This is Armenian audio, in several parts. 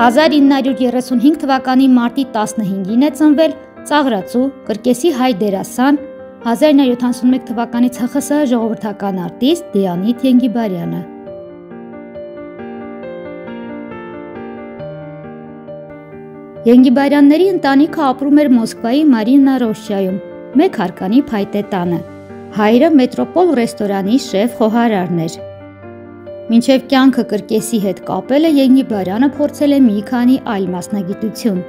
1935 թվականի մարտի 15-ին է ծնվել ծաղրածու, կրկեսի հայ դերասան, 1971 թվականից ՀԽՍՀ ժողովրդական արտիստ Լեոնիդ Ենգիբարյանը։ Ենգիբարյանների ընտանիքը ապրում էր Մոսկվայի Մարինա Ռոշչայում, մեկ հարկանի փայտե տանը։ Հայրը մետրոպոլ ռեստորանի շեֆ խոհարարն էր։ Մինչև կյանքը կրկեսի հետ կապելը Ենգիբարյանը փորձել է մի քանի այլ մասնագիտություն։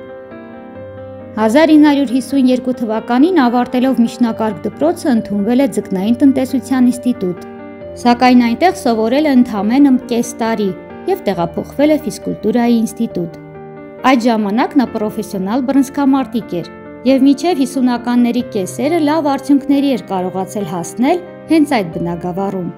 1952 թվականին ավարտելով միջնակարգ դպրոցը ընդունվել է ձկնային տնտեսության ինստիտուտ, սակայն այնտեղ սովորել է ընդամենը կես տարի և տեղափոխվել է ֆիզկուլտուրայի ինստիտուտ։ Այդ ժամանակ նա պրոֆեսիոնալ բռնցքամարտիկ էր և մինչև 50-ականների կեսերը լավ արդյունքների էր կարողացել հասնել հենց այդ բնագավառում։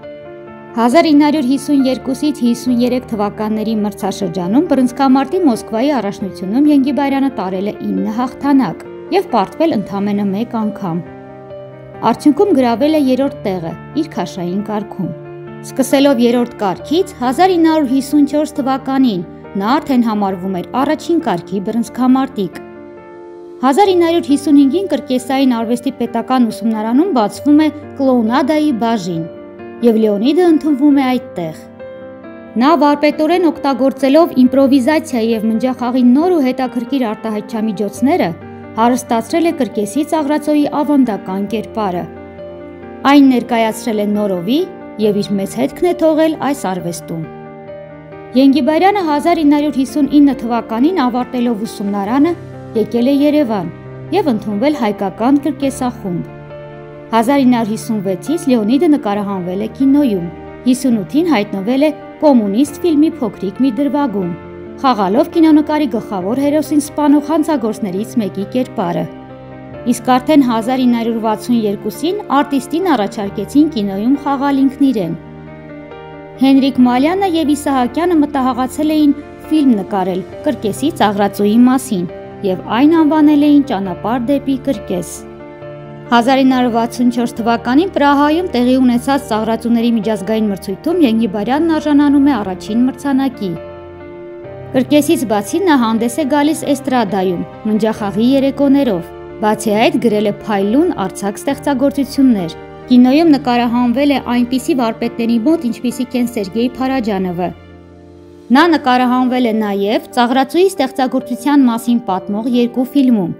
1952-ից 53 թվականների մրցաշրջանում բռնցքամարտի Մոսկվայի առաջնությունում Ենգիբարյանը տարել է 9 հաղթանակ և պարտվել ընդամենը մեկ անգամ։ Արդյունքում գրավել է 3-րդ տեղը իր քաշային կարգում։ Սկսելով 3-րդ կարգից 1954 թվականին նա արդեն համարվում էր առաջին կարգի բռնցքամարտիկ։ 1955-ին կրկեսային արվեստի պետական ուսումնարանում բացվում է կլոունադայի բաժին և Լեոնիդը ընդունվում է այդտեղ։ Նա վարպետորեն օգտագործելով իմպրովիզացիա և մնջախաղի նոր ու հետաքրքիր արտահայտչամիջոցները հարստացրել է կրկեսի ծաղրածոյի ավանդական կերպարը։ Այն ներկայացրել է նորովի և իր մեծ հետքն է թողել այս արվեստում։ Ենգիբարյանը 1959 թվականին ավարտելով ուսումնարանը եկել է Երևան և ընդունվել հայկական կրկեսախումբ։ 1956-ից Լեոնիդը նկարահանվել է կինոյում, 58-ին հայտնվել է «Կոմունիստ» ֆիլմի փոքրիկ մի դրվագում, խաղալով կինոնկարի գլխավոր հերոսին սպանող հանցագործներից մեկի կերպարը։ Իսկ արդեն 1962-ին արտիստին առաջարկեցին կինոյում խաղալ ինքն իրեն։ Հենրիկ Մալյանը և Իսահակյանը մտահղացել էին ֆիլմ նկարել կրկեսի ծաղրածուի մասին և այն անվանել էին «Ճանապարհ դեպի կրկես»։ 1964 թվականին Պրահայում տեղի ունեցած ծաղրածուների միջազգային մրցույթում Ենգիբարյանն արժանանում է առաջին մրցանակի։ Կրկեսից բացի նա հանդես է գալիս էստրադայում, մնջախաղի երեկոներով, բացի այդ գրել է փայլուն արձակ ստեղծագործություններ։ Կինոյում նկարահանվել է այնպիսի վարպետների մոտ, ինչպիսիք են Սերգեյ Փարաջանովը։ Նա նկարահանվել է նաև ծաղրածուի ստեղծագործության մասին պատմող երկու ֆիլմում։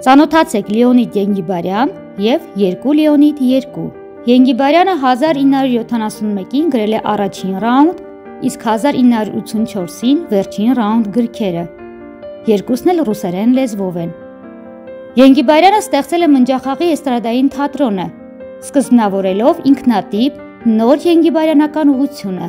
Ծանոթացեք Լեոնիդ Ենգիբարյան և Երկու Լեոնիդ 2։ Ենգիբարյանը 1971-ին գրել է առաջին ռաունդ, իսկ 1984-ին վերջին ռաունդ գրքերը։ Երկուսն էլ ռուսերեն լեզվով են։ Ենգիբարյանը ստեղծել է մնջախաղի էստրադային թատրոնը, սկզբնավորելով ինքնատիպ նոր ենգիբարյանական ուղղությունը։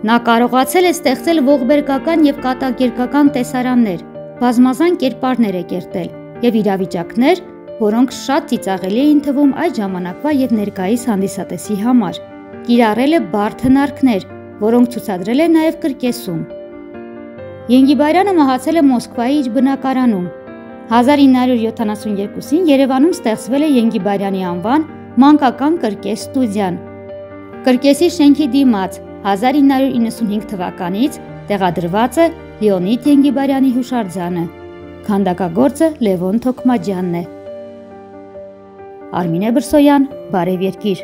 Նա կարողացել է ստեղծել ողբերգական և կատակերգական տեսարաններ, բազմազան կերպարներ է կերտել և իրավիճակներ, որոնք շատ ծիծաղելի էին թվում այդ ժամանակվա և ներկայիս հանդիսատեսի համար։ Կիրառել է բարդ հնարքներ, որոնք ցուցադրել է նաև կրկեսում։ Ենգիբարյանը մահացել է Մոսկվայի իր բնակարանում։ 1972-ին Երևանում ստեղծվել է Ենգիբարյանի անվան մանկական կրկես ստուդիան։ Կրկեսի շենքի դիմաց 1995 թվականից տեղադրված է Լեոնիդ Ենգիբարյանի հուշարձանը։ Քանդակագործը Լևոն Թոքմաջյանն է։ Արմինե Բրսոյան, Բարև Երկիր։